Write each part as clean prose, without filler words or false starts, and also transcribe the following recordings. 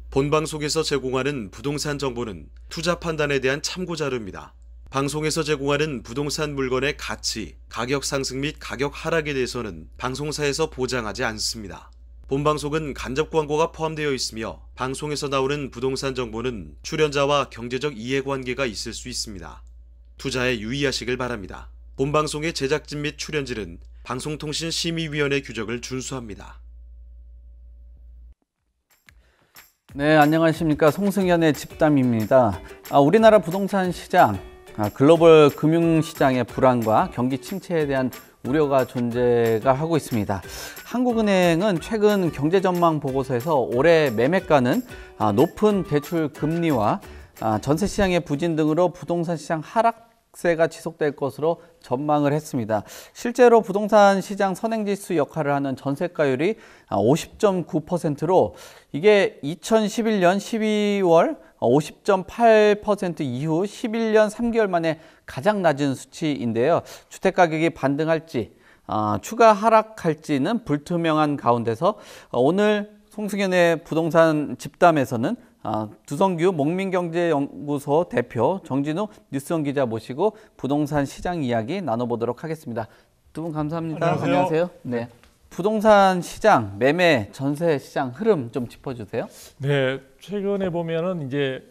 본방송에서 제공하는 부동산 정보는 투자 판단에 대한 참고 자료입니다. 방송에서 제공하는 부동산 물건의 가치, 가격 상승 및 가격 하락에 대해서는 방송사에서 보장하지 않습니다. 본방송은 간접 광고가 포함되어 있으며 방송에서 나오는 부동산 정보는 출연자와 경제적 이해관계가 있을 수 있습니다. 투자에 유의하시길 바랍니다. 본방송의 제작진 및 출연진은 방송통신심의위원회 규정을 준수합니다. 네, 안녕하십니까. 송승현의 집담입니다. 우리나라 부동산 시장, 글로벌 금융시장의 불안과 경기 침체에 대한 우려가 존재가 하고 있습니다. 한국은행은 최근 경제전망 보고서에서 올해 매매가는 높은 대출 금리와 전세 시장의 부진 등으로 부동산 시장 하락세가 지속될 것으로 전망을 했습니다. 실제로 부동산 시장 선행지수 역할을 하는 전세가율이 50.9%로 이게 2011년 12월 50.8% 이후 11년 3개월 만에 가장 낮은 수치인데요. 주택가격이 반등할지 추가 하락할지는 불투명한 가운데서 오늘 송승현의 부동산 집담에서는 두성규 목민경제연구소 대표 정진우 뉴스원 기자 모시고 부동산 시장 이야기 나눠보도록 하겠습니다. 두 분 감사합니다. 안녕하세요. 네. 부동산 시장, 매매, 전세 시장 흐름 좀 짚어주세요. 네, 최근에 보면은 이제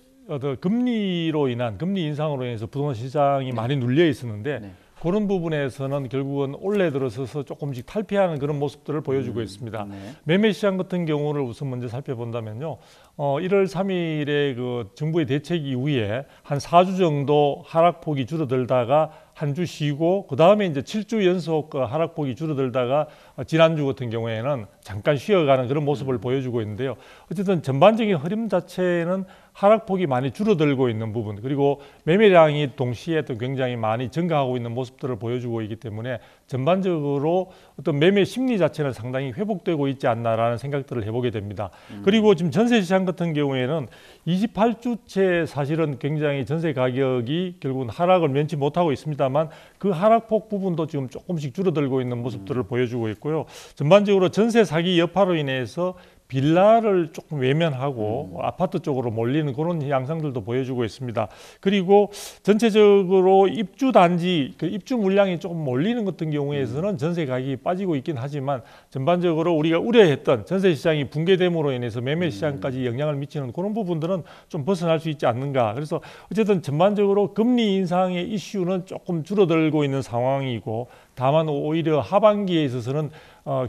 금리로 인한 금리 인상으로 인해서 부동산 시장이 많이 눌려 있었는데 그런 부분에서는 결국은 올해 들어서서 조금씩 탈피하는 그런 모습들을 보여주고 있습니다. 매매 시장 같은 경우를 우선 먼저 살펴본다면요. 1월 3일에 그 정부의 대책 이후에 한 4주 정도 하락폭이 줄어들다가 한 주 쉬고 그 다음에 이제 7주 연속 하락폭이 줄어들다가 지난주 같은 경우에는 잠깐 쉬어가는 그런 모습을 보여주고 있는데요. 어쨌든 전반적인 흐름 자체는 하락폭이 많이 줄어들고 있는 부분, 그리고 매매량이 동시에 또 굉장히 많이 증가하고 있는 모습들을 보여주고 있기 때문에 전반적으로 어떤 매매 심리 자체는 상당히 회복되고 있지 않나라는 생각들을 해보게 됩니다. 그리고 지금 전세 시장 같은 경우에는 28주째 사실은 굉장히 전세 가격이 결국은 하락을 면치 못하고 있습니다만 그 하락폭 부분도 지금 조금씩 줄어들고 있는 모습들을 보여주고 있고요. 전반적으로 전세 사기 여파로 인해서 빌라를 조금 외면하고 아파트 쪽으로 몰리는 그런 양상들도 보여주고 있습니다. 그리고 전체적으로 입주 단지, 입주 물량이 조금 몰리는 같은 경우에서는 전세 가격이 빠지고 있긴 하지만 전반적으로 우리가 우려했던 전세 시장이 붕괴됨으로 인해서 매매 시장까지 영향을 미치는 그런 부분들은 좀 벗어날 수 있지 않는가. 그래서 어쨌든 전반적으로 금리 인상의 이슈는 조금 줄어들고 있는 상황이고, 다만 오히려 하반기에 있어서는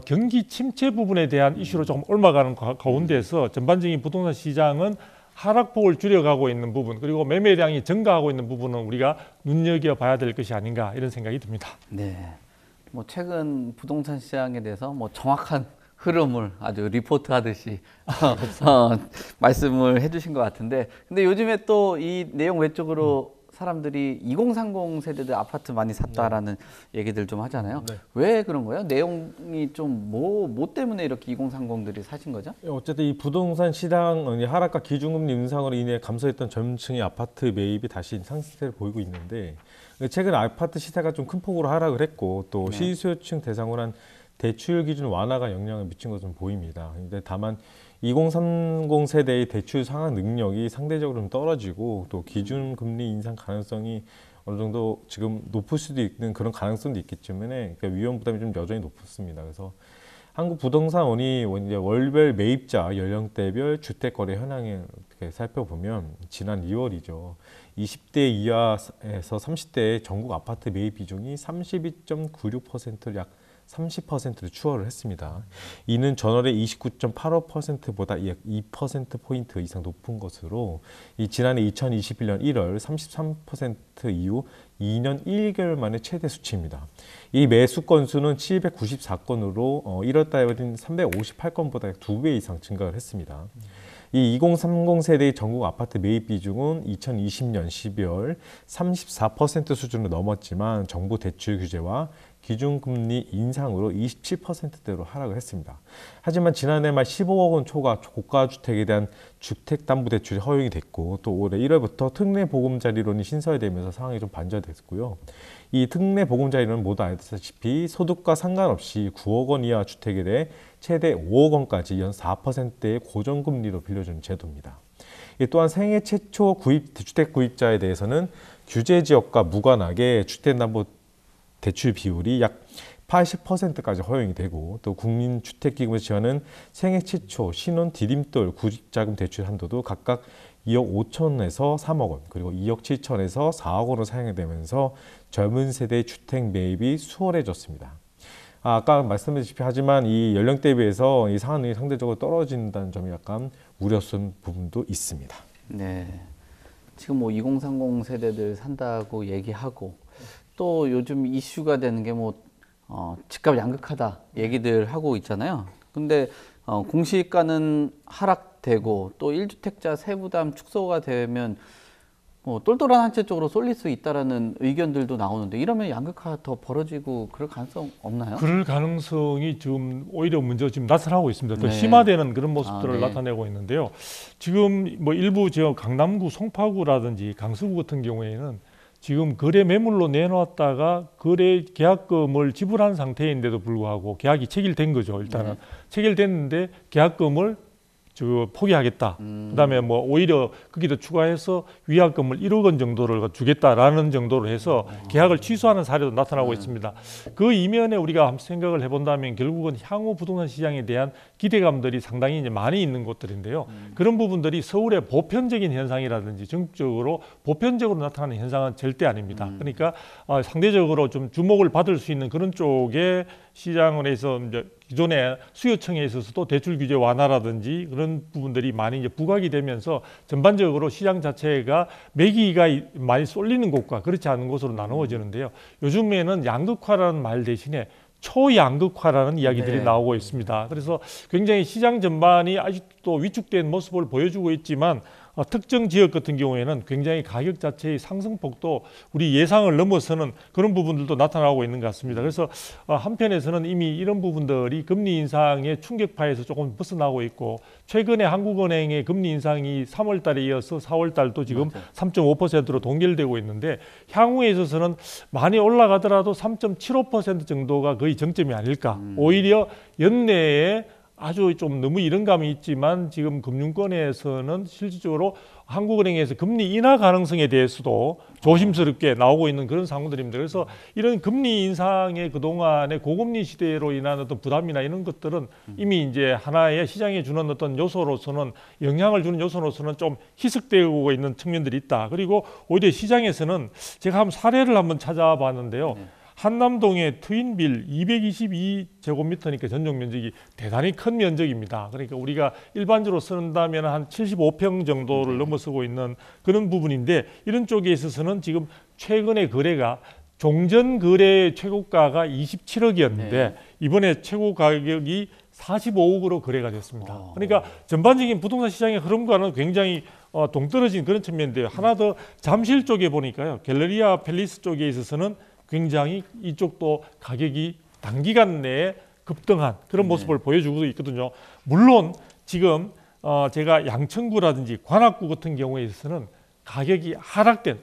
경기 침체 부분에 대한 이슈로 조금 옮아가는 가운데서 전반적인 부동산 시장은 하락폭을 줄여가고 있는 부분, 그리고 매매량이 증가하고 있는 부분은 우리가 눈여겨봐야 될 것이 아닌가 이런 생각이 듭니다. 네, 뭐 최근 부동산 시장에 대해서 뭐 정확한 흐름을 아주 리포트하듯이 말씀을 해주신 것 같은데, 근데 요즘에 또 이 내용 외적으로 사람들이 2030 세대들 아파트 많이 샀다라는 얘기들 좀 하잖아요. 왜 그런 거예요? 내용이 좀 뭐 때문에 이렇게 2030들이 사신 거죠? 어쨌든 이 부동산 시장 하락과 기준금리 인상으로 인해 감소했던 젊은층의 아파트 매입이 다시 상승세를 보이고 있는데, 최근 아파트 시세가 좀 큰 폭으로 하락을 했고 또 시수요층 대상으로 한 대출 기준 완화가 영향을 미친 것은 보입니다. 근데 다만 2030 세대의 대출 상환 능력이 상대적으로 좀 떨어지고 또 기준 금리 인상 가능성이 어느 정도 지금 높을 수도 있는 그런 가능성도 있기 때문에 위험 부담이 좀 여전히 높습니다. 그래서 한국부동산원이 이제 월별 매입자 연령대별 주택거래 현황을 어떻게 살펴보면 지난 2월이죠. 20대 이하에서 30대의 전국 아파트 매입 비중이 32.96%를 약 30%를 추월을 했습니다. 이는 전월의 29.85%보다 약 2%포인트 이상 높은 것으로 지난해 2021년 1월 33% 이후 2년 1개월 만에 최대 수치입니다. 이 매수 건수는 794건으로 1월 달인 358건보다 약 2배 이상 증가를 했습니다. 이 2030 세대의 전국 아파트 매입 비중은 2020년 12월 34% 수준을 넘었지만 정부 대출 규제와 기준금리 인상으로 27%대로 하락을 했습니다. 하지만 지난해 말 15억 원 초과 고가주택에 대한 주택담보대출이 허용이 됐고 또 올해 1월부터 특례보금자리론이 신설되면서 상황이 좀 반전됐고요. 이 특례보금자리론은 모두 알다시피 소득과 상관없이 9억 원 이하 주택에 대해 최대 5억 원까지 연 4%의 고정금리로 빌려주는 제도입니다. 또한 생애 최초 주택 구입자에 대해서는 규제 지역과 무관하게 주택담보대출 비율이 약 80%까지 허용이 되고 또 국민주택기금에서 지원하는 생애 최초 신혼 디딤돌 구입자금 대출 한도도 각각 2억 5천에서 3억 원 그리고 2억 7천에서 4억 원으로 사용이 되면서 젊은 세대의 주택 매입이 수월해졌습니다. 아까 말씀드렸다시피 하지만 이 연령대에 비해서 이 상한선이 상대적으로 떨어진다는 점이 약간 우려스러운 부분도 있습니다. 네. 지금 뭐 2030 세대들 산다고 얘기하고 또 요즘 이슈가 되는 게 뭐 집값 양극화다 얘기들 하고 있잖아요. 근데 공시가는 하락되고 또 1주택자 세부담 축소가 되면 뭐 똘똘한 한 채 쪽으로 쏠릴 수 있다라는 의견들도 나오는데 이러면 양극화 더 벌어지고 그럴 가능성 없나요? 그럴 가능성이 지금 오히려 먼저 지금 나타나고 있습니다. 더 네. 심화되는 그런 모습들을 네. 나타내고 있는데요. 지금 뭐 일부 지역 강남구 송파구라든지 강서구 같은 경우에는 지금 거래 매물로 내놓았다가 거래 계약금을 지불한 상태인데도 불구하고 계약이 체결된 거죠. 일단은 체결됐는데 계약금을 포기하겠다. 그다음에 뭐 오히려 거기다 추가해서 위약금을 1억 원 정도를 주겠다라는 정도로 해서 계약을 취소하는 사례도 나타나고 있습니다. 그 이면에 우리가 한번 생각을 해본다면 결국은 향후 부동산 시장에 대한 기대감들이 상당히 이제 많이 있는 곳들인데요. 그런 부분들이 서울의 보편적인 현상이라든지 전국적으로 보편적으로 나타나는 현상은 절대 아닙니다. 그러니까 상대적으로 좀 주목을 받을 수 있는 그런 쪽에 시장원에서 이제 기존의 수요청에 있어서도 대출 규제 완화라든지 그런 부분들이 많이 이제 부각이 되면서 전반적으로 시장 자체가 매기가 많이 쏠리는 곳과 그렇지 않은 곳으로 나누어지는데요. 요즘에는 양극화라는 말 대신에 초양극화라는 이야기들이 나오고 있습니다. 그래서 굉장히 시장 전반이 아직도 위축된 모습을 보여주고 있지만 특정 지역 같은 경우에는 굉장히 가격 자체의 상승폭도 우리 예상을 넘어서는 그런 부분들도 나타나고 있는 것 같습니다. 그래서 한편에서는 이미 이런 부분들이 금리 인상의 충격파에서 조금 벗어나고 있고 최근에 한국은행의 금리 인상이 3월 달에 이어서 4월 달도 지금 3.5%로 동결되고 있는데 향후에 있어서는 많이 올라가더라도 3.75% 정도가 거의 정점이 아닐까. 오히려 연내에 아주 좀 너무 이른 감이 있지만 지금 금융권에서는 실질적으로 한국은행에서 금리 인하 가능성에 대해서도 조심스럽게 나오고 있는 그런 상황들입니다. 그래서 이런 금리 인상의 그동안의 고금리 시대로 인한 어떤 부담이나 이런 것들은 이미 이제 하나의 시장에 주는 어떤 요소로서는 영향을 주는 요소로서는 좀 희석되고 있는 측면들이 있다. 그리고 오히려 시장에서는 제가 한번 사례를 한번 찾아봤는데요. 한남동의 트윈빌 222제곱미터니까 전용 면적이 대단히 큰 면적입니다. 그러니까 우리가 일반적으로 쓴다면 한 75평 정도를 넘어서고 있는 그런 부분인데 이런 쪽에 있어서는 지금 최근에 거래가 종전 거래 최고가가 27억이었는데 이번에 최고 가격이 45억으로 거래가 됐습니다. 그러니까 전반적인 부동산 시장의 흐름과는 굉장히 동떨어진 그런 측면인데요. 하나 더 잠실 쪽에 보니까요. 갤러리아 팰리스 쪽에 있어서는 굉장히 이쪽도 가격이 단기간 내에 급등한 그런 모습을 보여주고 있거든요. 물론 지금 제가 양천구라든지 관악구 같은 경우에 있어서는 가격이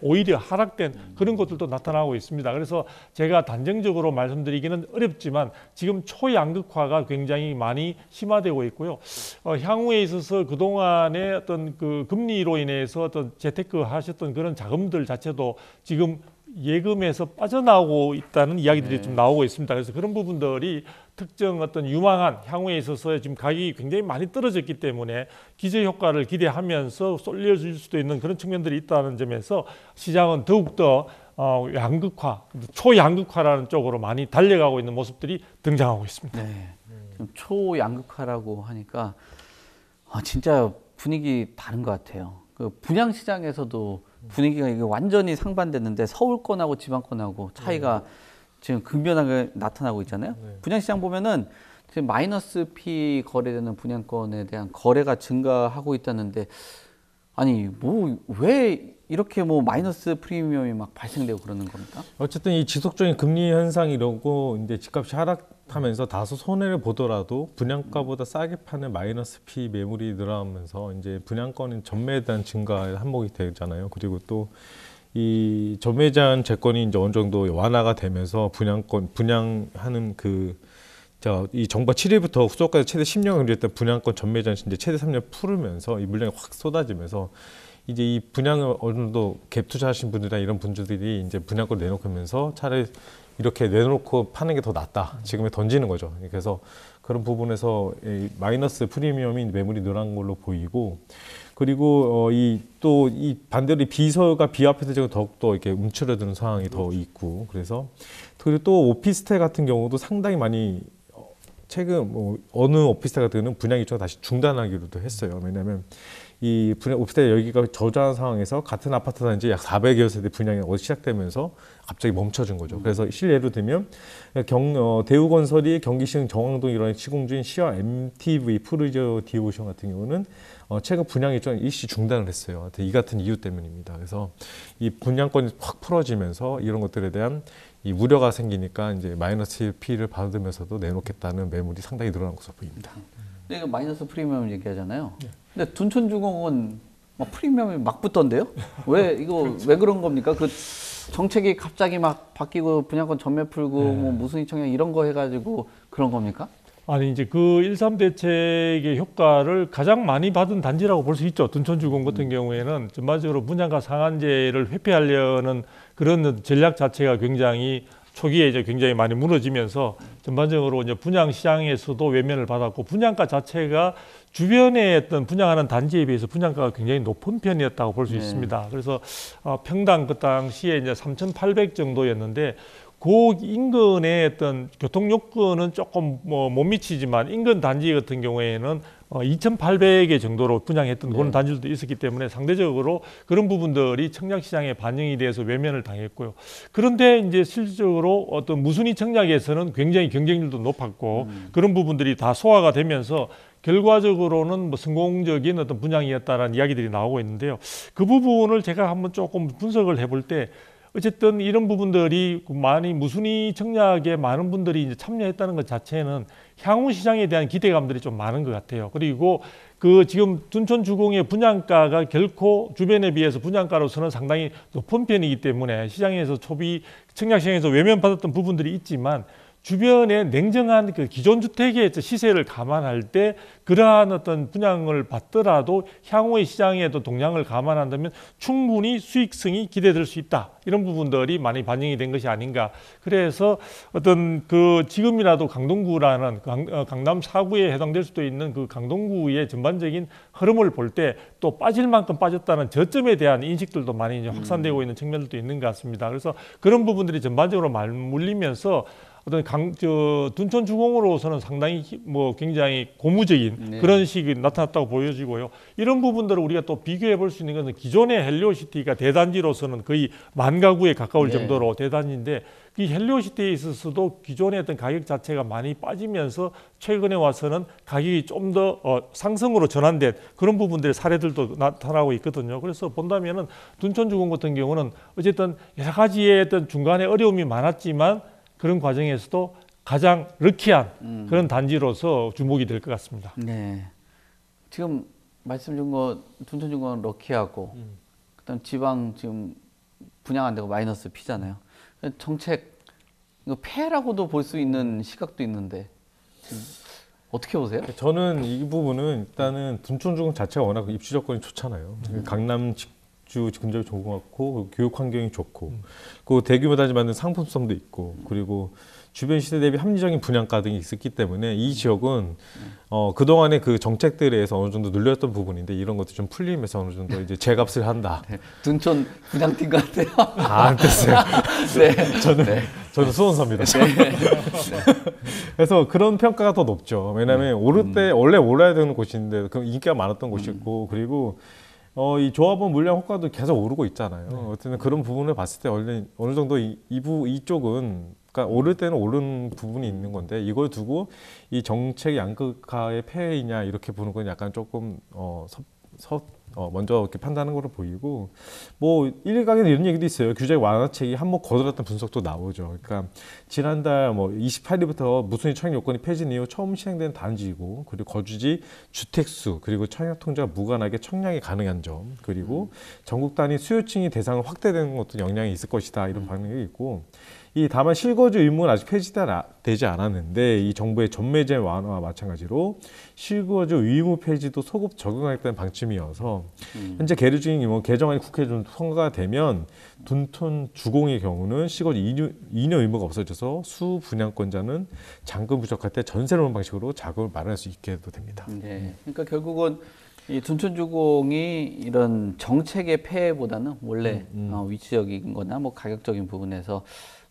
오히려 하락된 그런 것들도 나타나고 있습니다. 그래서 제가 단정적으로 말씀드리기는 어렵지만 지금 초양극화가 굉장히 많이 심화되고 있고요. 향후에 있어서 그동안의 어떤 그 금리로 인해서 어떤 재테크 하셨던 그런 자금들 자체도 지금 예금에서 빠져나오고 있다는 이야기들이 좀 나오고 있습니다. 그래서 그런 부분들이 특정 어떤 유망한 향후에 있어서 지금 가격이 굉장히 많이 떨어졌기 때문에 기저 효과를 기대하면서 쏠려질 수도 있는 그런 측면들이 있다는 점에서 시장은 더욱더 양극화, 초양극화라는 쪽으로 많이 달려가고 있는 모습들이 등장하고 있습니다. 네. 초양극화라고 하니까 진짜 분위기 다른 것 같아요. 그 분양 시장에서도 분위기가 이게 완전히 상반됐는데 서울권하고 지방권하고 차이가 지금 극명하게 나타나고 있잖아요. 분양시장 보면은 지금 마이너스 P 거래되는 분양권에 대한 거래가 증가하고 있다는데 아니 뭐 왜 이렇게 뭐 마이너스 프리미엄이 막 발생되고 그러는 겁니까? 어쨌든 이 지속적인 금리 현상이 이러고 이제 집값이 하락하면서 다소 손해를 보더라도 분양가보다 싸게 파는 마이너스 피 매물이 늘어나면서 이제 분양권은 전매에 대한 증가에 한몫이 되잖아요. 그리고 또 이 전매 제한 채권이 이제 어느 정도 완화가 되면서 분양하는 이 정부가 7일부터 후속까지 최대 10년 금지했던 분양권 전매 제한 이제 최대 3년 풀으면서 이 물량이 확 쏟아지면서 이제 이 분양을 어느 정도 갭 투자하신 분들이나 이런 분들이 이제 분양권 내놓으면서 차라리 이렇게 내놓고 파는 게 더 낫다. 지금에 던지는 거죠. 그래서 그런 부분에서 이 마이너스 프리미엄이 매물이 늘어난 걸로 보이고, 그리고 이 반대로 비서가 비합해서 더욱더 이렇게 움츠러드는 상황이 더 있고, 그리고 또 오피스텔 같은 경우도 상당히 많이 최근 어느 오피스텔 같은 경우는 분양 일정을 다시 중단하기로도 했어요. 왜냐하면 이 오피스텔 열기가 저조한 상황에서 같은 아파트 단지 약 400여 세대 분양이 시작되면서 갑자기 멈춰진 거죠. 그래서 실예로 들면 대우건설이 경기시흥 정왕동 일원에 시공 중인 시와 MTV 푸르지오 디오션 같은 경우는 최근 분양 일정을 일시 중단을 했어요. 이 같은 이유 때문입니다. 그래서 이 분양권이 확 풀어지면서 이런 것들에 대한 이 우려가 생기니까 이제 마이너스 피를 받으면서도 내놓겠다는 매물이 상당히 늘어난 것으로 보입니다. 근데 이거 마이너스 프리미엄 얘기하잖아요. 근데 둔촌주공은 막 프리미엄이 막 붙던데요? 왜 그런 겁니까? 그 정책이 갑자기 막 바뀌고 분양권 전매 풀고 뭐 무순위 청약 이런 거 해가지고 그런 겁니까? 아니 이제 그 1.3 대책의 효과를 가장 많이 받은 단지라고 볼 수 있죠. 둔촌주공 같은 경우에는 전반적으로 분양가 상한제를 회피하려는 그런 전략 자체가 굉장히 초기에 이제 굉장히 많이 무너지면서 전반적으로 이제 분양 시장에서도 외면을 받았고, 분양가 자체가 주변에 어떤 분양하는 단지에 비해서 분양가가 굉장히 높은 편이었다고 볼 수 있습니다. 그래서 평당 그 당시에 이제 3,800 정도였는데, 그 인근의 어떤 교통 요건은 조금 못 미치지만 인근 단지 같은 경우에는 2,800개 정도로 분양했던 그런 단지들도 있었기 때문에 상대적으로 그런 부분들이 청약시장에 반영이 돼서 외면을 당했고요. 그런데 이제 실질적으로 어떤 무순위 청약에서는 굉장히 경쟁률도 높았고 그런 부분들이 다 소화가 되면서 결과적으로는 뭐 성공적인 어떤 분양이었다라는 이야기들이 나오고 있는데요. 그 부분을 제가 한번 조금 분석을 해볼 때, 어쨌든 이런 부분들이 많이 무순위 청약에 많은 분들이 이제 참여했다는 것 자체는 향후 시장에 대한 기대감들이 좀 많은 것 같아요. 그리고 그 지금 둔촌주공의 분양가가 결코 주변에 비해서 분양가로서는 상당히 높은 편이기 때문에 시장에서 청약 시장에서 외면받았던 부분들이 있지만, 주변에 냉정한 그 기존 주택의 시세를 감안할 때 그러한 어떤 분양을 받더라도 향후의 시장에도 동향을 감안한다면 충분히 수익성이 기대될 수 있다. 이런 부분들이 많이 반영이 된 것이 아닌가. 그래서 어떤 그 지금이라도 강동구라는 강남 4구에 해당될 수도 있는 그 강동구의 전반적인 흐름을 볼 때 또 빠질 만큼 빠졌다는 저점에 대한 인식들도 많이 이제 확산되고 있는 측면들도 있는 것 같습니다. 그래서 그런 부분들이 전반적으로 맞물리면서 어떤 둔촌주공으로서는 상당히 굉장히 고무적인 그런 식이 나타났다고 보여지고요. 이런 부분들을 우리가 또 비교해 볼 수 있는 것은 기존의 헬리오시티가 대단지로서는 거의 10,000가구에 가까울 정도로 대단지인데, 이 헬리오시티에 있어서도 기존의 어떤 가격 자체가 많이 빠지면서 최근에 와서는 가격이 좀 더 상승으로 전환된 그런 부분들의 사례들도 나타나고 있거든요. 그래서 본다면은 둔촌주공 같은 경우는 어쨌든 여러 가지의 어떤 중간에 어려움이 많았지만 그런 과정에서도 가장 럭키한 그런 단지로서 주목이 될 것 같습니다. 네. 지금 말씀 준 거 둔촌주공은 럭키하고 그다음 지방 지금 분양 안 되고 마이너스 피잖아요. 정책 이거 폐라고도 볼 수 있는 시각도 있는데 어떻게 보세요? 저는 이 부분은 일단은 둔촌주공 자체가 워낙 입지 조건이 좋잖아요. 강남 주 근접이 좋은 것 같고, 교육 환경이 좋고, 그 대규모 단지 만든 상품성도 있고, 그리고 주변 시세 대비 합리적인 분양가 등이 있었기 때문에 이 지역은 그동안의 그 정책들에 의해서 어느 정도 눌렸던 부분인데, 이런 것도 좀 풀리면서 어느 정도 이제 제값을 한다. 네. 둔촌 분양팀 같아요. 안 됐어요. 네. 저는 수원사입니다. 그래서 그런 평가가 더 높죠. 왜냐하면 오를 때 원래 올라야 되는 곳인데 그 인기가 많았던 곳이고, 그리고 이 조합원 물량 호가도 계속 오르고 있잖아요. 어쨌든 그런 부분을 봤을 때 어느 정도 이쪽은 그러니까 오를 때는 오른 부분이 있는 건데, 이걸 두고 이 정책 양극화의 폐해이냐 이렇게 보는 건 약간 조금 먼저 이렇게 판단하는 걸로 보이고, 뭐 일각에는 이런 얘기도 있어요. 규제 완화책이 한몫 거들었다는 분석도 나오죠. 그러니까 지난달 뭐 28일부터 무순위 청약 요건이 폐지된 이후 처음 시행된 단지이고, 그리고 거주지 주택수, 그리고 청약 통제가 무관하게 청약이 가능한 점, 그리고 전국 단위 수요층이 대상을 확대되는 것도 영향이 있을 것이다, 이런 방향이 있고, 다만 실거주 의무는 아직 폐지되지 않았는데, 이 정부의 전매제 완화와 마찬가지로 실거주 의무 폐지도 소급 적용하겠다는 방침이어서 현재 계류 중인 뭐 개정안이 국회에 좀 통과가 되면 둔촌 주공의 경우는 실거주 2년 의무가 없어져서 수 분양권자는 잔금 부족할 때 전세를 오는 방식으로 자금을 마련할 수 있게도 됩니다. 네. 그러니까 결국은 이 둔촌주공이 이런 정책의 폐해보다는 원래 위치적인 거나 뭐 가격적인 부분에서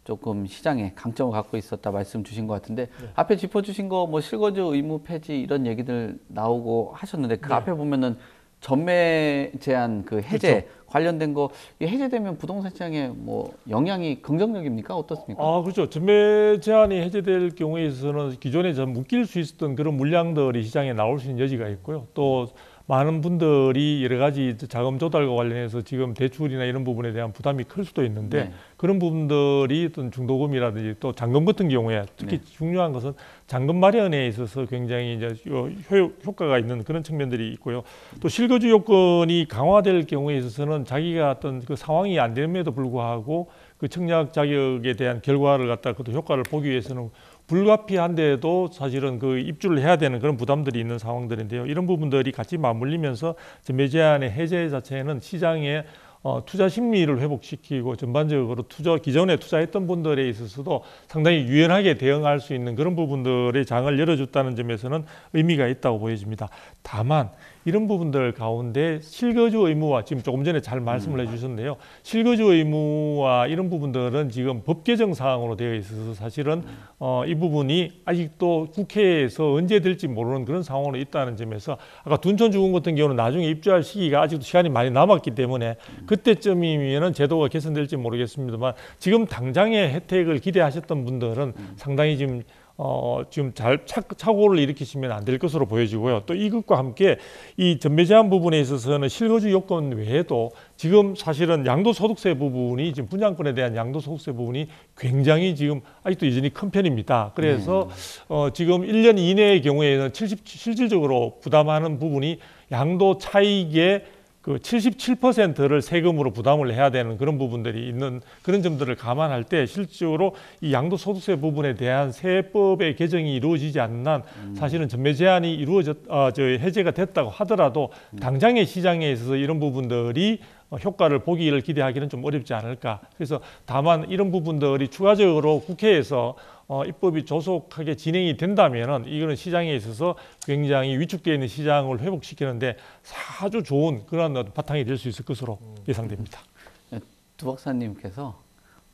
조금 시장에 강점을 갖고 있었다 말씀 주신 것 같은데, 네. 앞에 짚어주신 거 뭐 실거주 의무 폐지 이런 얘기들 나오고 하셨는데, 그 네. 앞에 보면은 전매 제한 그 해제 그렇죠. 관련된 거, 해제되면 부동산 시장에 뭐 영향이 긍정적입니까? 어떻습니까? 그렇죠. 전매 제한이 해제될 경우에 있어서는 기존에 좀 묶일 수 있었던 그런 물량들이 시장에 나올 수 있는 여지가 있고요. 또 많은 분들이 여러 가지 자금 조달과 관련해서 지금 대출이나 이런 부분에 대한 부담이 클 수도 있는데, 네. 그런 부분들이 어떤 중도금이라든지 또 잔금 같은 경우에 특히 네. 중요한 것은 잔금 마련에 있어서 굉장히 이제 효과가 있는 그런 측면들이 있고요. 또 실거주 요건이 강화될 경우에 있어서는 자기가 어떤 그 상황이 안 됨에도 불구하고 그 청약 자격에 대한 결과를 갖다 그 효과를 보기 위해서는 불가피한데도 사실은 그 입주를 해야 되는 그런 부담들이 있는 상황들인데요. 이런 부분들이 같이 맞물리면서 전매 제한의 해제 자체는 시장에 투자 심리를 회복시키고 전반적으로 기존에 투자했던 분들에 있어서도 상당히 유연하게 대응할 수 있는 그런 부분들의 장을 열어줬다는 점에서는 의미가 있다고 보여집니다. 다만 이런 부분들 가운데 실거주 의무와 지금 조금 전에 잘 말씀을 해주셨는데요. 실거주 의무와 이런 부분들은 지금 법 개정 사항으로 되어 있어서 사실은 이 부분이 아직도 국회에서 언제 될지 모르는 그런 상황으로 있다는 점에서, 아까 둔촌주공 같은 경우는 나중에 입주할 시기가 아직도 시간이 많이 남았기 때문에 그때쯤이면 제도가 개선될지 모르겠습니다만, 지금 당장의 혜택을 기대하셨던 분들은 상당히 지금 잘 착오를 일으키시면 안 될 것으로 보여지고요. 또 이것과 함께 이 전매 제한 부분에 있어서는 실거주 요건 외에도 지금 사실은 양도소득세 부분이, 지금 분양권에 대한 양도소득세 부분이 굉장히 지금 아직도 여전히 큰 편입니다. 그래서 지금 1년 이내의 경우에는 실질적으로 부담하는 부분이 양도 차익의 그 77%를 세금으로 부담을 해야 되는 그런 부분들이 있는 그런 점들을 감안할 때, 실질적으로 이 양도소득세 부분에 대한 세법의 개정이 이루어지지 않는 한 사실은 전매 제한이 해제가 됐다고 하더라도 당장의 시장에 있어서 이런 부분들이 효과를 보기를 기대하기는 좀 어렵지 않을까. 그래서 다만 이런 부분들이 추가적으로 국회에서 입법이 조속하게 진행이 된다면은 이거는 시장에 있어서 굉장히 위축되어 있는 시장을 회복시키는데 아주 좋은 그런 바탕이 될 수 있을 것으로 예상됩니다. 두 박사님께서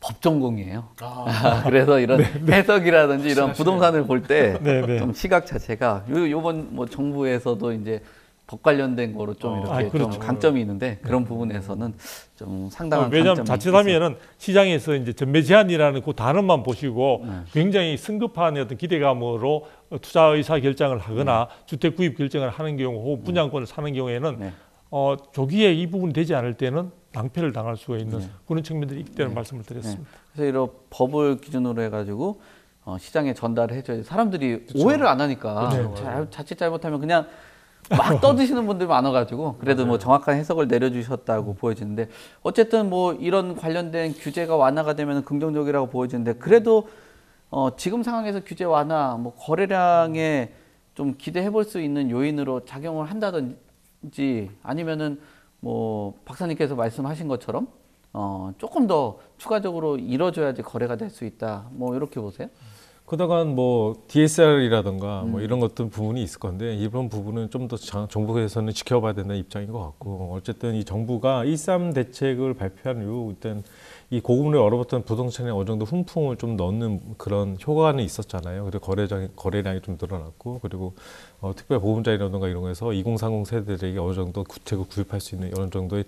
법 전공이에요. 그래서 이런 해석이라든지 이런 부동산을 볼 때 좀 시각 자체가 요번 뭐 정부에서도 이제 법 관련된 거로 좀 이렇게 그렇죠. 좀 강점이 있는데, 그런 부분에서는 좀 상당한 왜냐하면 자칫하면은 시장에서 이제 전매 제한이라는 그 단어만 보시고 굉장히 성급한 어떤 기대감으로 투자 의사 결정을 하거나 주택 구입 결정을 하는 경우, 혹은 분양권을 사는 경우에는 조기에 이 부분이 되지 않을 때는 낭패를 당할 수가 있는 그런 측면들이 있기 때문에 말씀을 드렸습니다. 그래서 이런 법을 기준으로 해가지고 시장에 전달을 해줘야 사람들이 그렇죠. 오해를 안 하니까 자칫 잘못하면 그냥 막 떠드시는 분들이 많아가지고, 그래도 뭐 정확한 해석을 내려주셨다고 보여지는데, 어쨌든 뭐 이런 관련된 규제가 완화가 되면 긍정적이라고 보여지는데, 그래도 지금 상황에서 규제 완화, 뭐 거래량에 좀 기대해 볼 수 있는 요인으로 작용을 한다든지, 아니면은 뭐 박사님께서 말씀하신 것처럼 조금 더 추가적으로 이뤄져야지 거래가 될 수 있다, 뭐 이렇게 보세요? 그다간 뭐 DSR이라든가 뭐 이런 것들 부분이 있을 건데, 이런 부분은 좀 더 정부에서는 지켜봐야 된다는 입장인 것 같고, 어쨌든 이 정부가 1.3 대책을 발표한 이후 일단 이 고금리에 얼어붙은 부동산에 어느 정도 훈풍을 좀 넣는 그런 효과는 있었잖아요. 그리고 거래량이 좀 늘어났고, 그리고 특별 보금자리라든가 이런 거에서 2030 세대들에게 어느 정도 주택을 구입할 수 있는 어느 정도의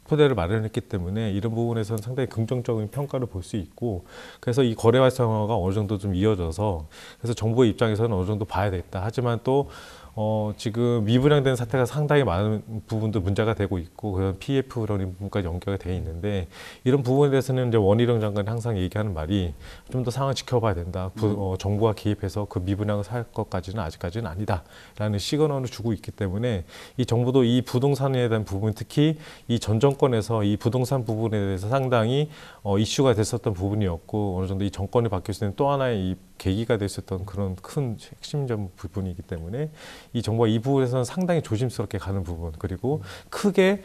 토대를 마련했기 때문에 이런 부분에서는 상당히 긍정적인 평가를 볼 수 있고, 그래서 이 거래 활성화가 어느 정도 좀 이어져서, 그래서 정부의 입장에서는 어느 정도 봐야 되겠다. 하지만 또 지금 미분양된 사태가 상당히 많은 부분도 문제가 되고 있고 그런 PF라는 부분까지 연결이 되어 있는데 이런 부분에 대해서는 이제 원희룡 장관이 항상 얘기하는 말이 좀 더 상황을 지켜봐야 된다. 정부가 개입해서 그 미분양을 살 것까지는 아직까지는 아니다라는 시그널을 주고 있기 때문에 이 정부도 이 부동산에 대한 부분 특히 이 전 정권에서 이 부동산 부분에 대해서 상당히 이슈가 됐었던 부분이었고 어느 정도 이 정권이 바뀌었을 때는 또 하나의 이 계기가 됐었던 그런 큰 핵심적 부분이기 때문에 이 정부가 이 부분에서는 상당히 조심스럽게 가는 부분 그리고 크게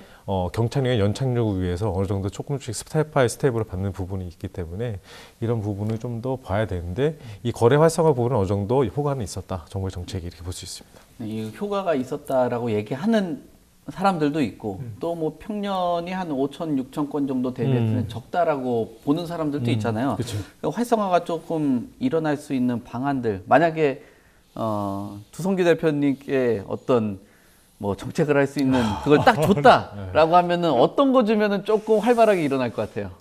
경찰력의 연착륙을 위해서 어느 정도 조금씩 스텝 바이 스텝으로 받는 부분이 있기 때문에 이런 부분을 좀 더 봐야 되는데 이 거래 활성화 부분은 어느 정도 효과는 있었다. 정부의 정책이 이렇게 볼 수 있습니다. 이 효과가 있었다라고 얘기하는 사람들도 있고 또 뭐 평년이 한 5천, 6천 건 정도 대비했을 때 적다라고 보는 사람들도 있잖아요. 그러니까 활성화가 조금 일어날 수 있는 방안들 만약에 두성규 대표님께 어떤 뭐 정책을 할 수 있는 그걸 딱 줬다라고 하면은 어떤 거 주면은 조금 활발하게 일어날 것 같아요.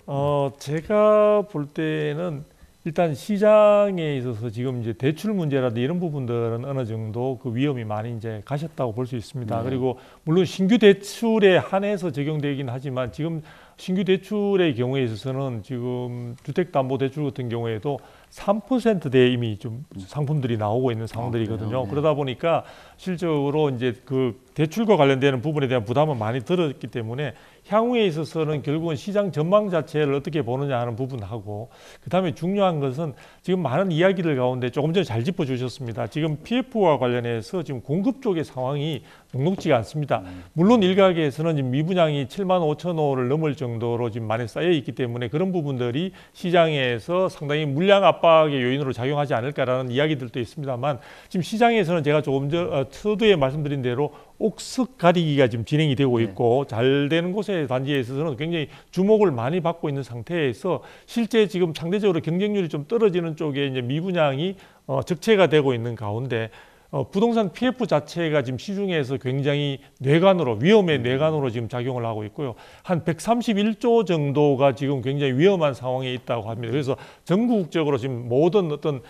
제가 볼 때는 일단 시장에 있어서 지금 이제 대출 문제라든지 이런 부분들은 어느 정도 그 위험이 많이 이제 가셨다고 볼 수 있습니다. 그리고 물론 신규 대출에 한해서 적용되긴 하지만 지금 신규 대출의 경우에 있어서는 지금 주택담보대출 같은 경우에도 3%대 이미 좀 상품들이 나오고 있는 상황들이거든요. 네. 그러다 보니까 실적으로 이제 그 대출과 관련되는 부분에 대한 부담은 많이 들었기 때문에 향후에 있어서는 결국은 시장 전망 자체를 어떻게 보느냐 하는 부분하고 그다음에 중요한 것은 지금 많은 이야기들 가운데 조금 전에 잘 짚어주셨습니다. 지금 PF와 관련해서 지금 공급 쪽의 상황이 녹록지가 않습니다. 물론 일각에서는 지금 미분양이 7만 5천 호를 넘을 정도로 지금 많이 쌓여 있기 때문에 그런 부분들이 시장에서 상당히 물량 압박의 요인으로 작용하지 않을까라는 이야기들도 있습니다만 지금 시장에서는 제가 조금 전 서두에 말씀드린 대로 옥석 가리기가 지금 진행이 되고 있고 잘 되는 곳의 단지에 있어서는 굉장히 주목을 많이 받고 있는 상태에서 실제 지금 상대적으로 경쟁률이 좀 떨어지는 쪽에 이제 미분양이 적체가 되고 있는 가운데 부동산 PF 자체가 지금 시중에서 굉장히 뇌관으로 위험의 뇌관으로 지금 작용을 하고 있고요. 한 131조 정도가 지금 굉장히 위험한 상황에 있다고 합니다. 그래서 전국적으로 지금 모든 어떤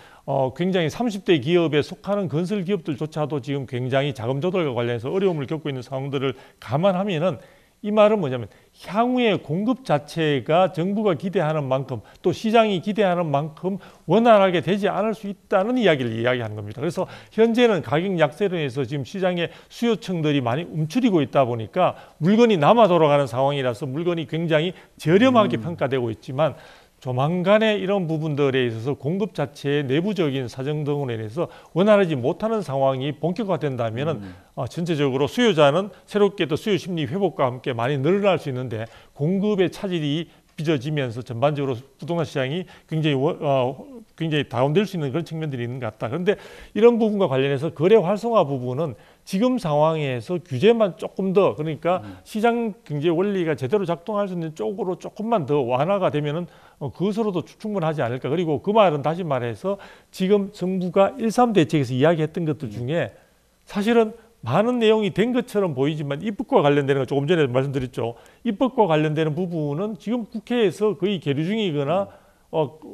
굉장히 30대 기업에 속하는 건설 기업들조차도 지금 굉장히 자금 조달과 관련해서 어려움을 겪고 있는 상황들을 감안하면은 이 말은 뭐냐면 향후의 공급 자체가 정부가 기대하는 만큼 또 시장이 기대하는 만큼 원활하게 되지 않을 수 있다는 이야기를 이야기하는 겁니다. 그래서 현재는 가격 약세로 해서 지금 시장의 수요층들이 많이 움츠리고 있다 보니까 물건이 남아 돌아가는 상황이라서 물건이 굉장히 저렴하게 평가되고 있지만 조만간에 이런 부분들에 있어서 공급 자체의 내부적인 사정 등으로 인해서 원활하지 못하는 상황이 본격화된다면 전체적으로 수요자는 새롭게 또 수요 심리 회복과 함께 많이 늘어날 수 있는데 공급의 차질이 빚어지면서 전반적으로 부동산 시장이 굉장히 다운될 수 있는 그런 측면들이 있는 것 같다. 그런데 이런 부분과 관련해서 거래 활성화 부분은 지금 상황에서 규제만 조금 더 그러니까 시장 경제 원리가 제대로 작동할 수 있는 쪽으로 조금만 더 완화가 되면은 그것으로도 충분하지 않을까. 그리고 그 말은 다시 말해서 지금 정부가 1.3 대책에서 이야기했던 것들 중에 사실은 많은 내용이 된 것처럼 보이지만 입법과 관련되는 거 조금 전에 말씀드렸죠. 입법과 관련되는 부분은 지금 국회에서 거의 계류 중이거나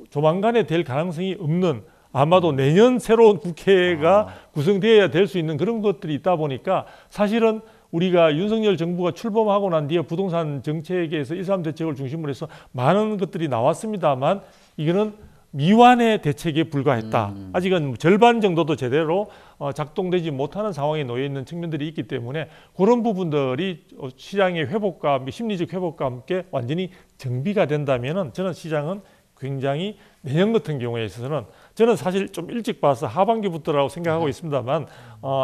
조만간에 될 가능성이 없는 아마도 내년 새로운 국회가 구성되어야 될 수 있는 그런 것들이 있다 보니까 사실은 우리가 윤석열 정부가 출범하고 난 뒤에 부동산 정책에서 1.3 대책을 중심으로 해서 많은 것들이 나왔습니다만 이거는 미완의 대책에 불과했다. 아직은 절반 정도도 제대로 작동되지 못하는 상황에 놓여 있는 측면들이 있기 때문에 그런 부분들이 시장의 회복과 심리적 회복과 함께 완전히 정비가 된다면은 저는 시장은 굉장히 내년 같은 경우에 있어서는 저는 사실 좀 일찍 봐서 하반기부터라고 생각하고 있습니다만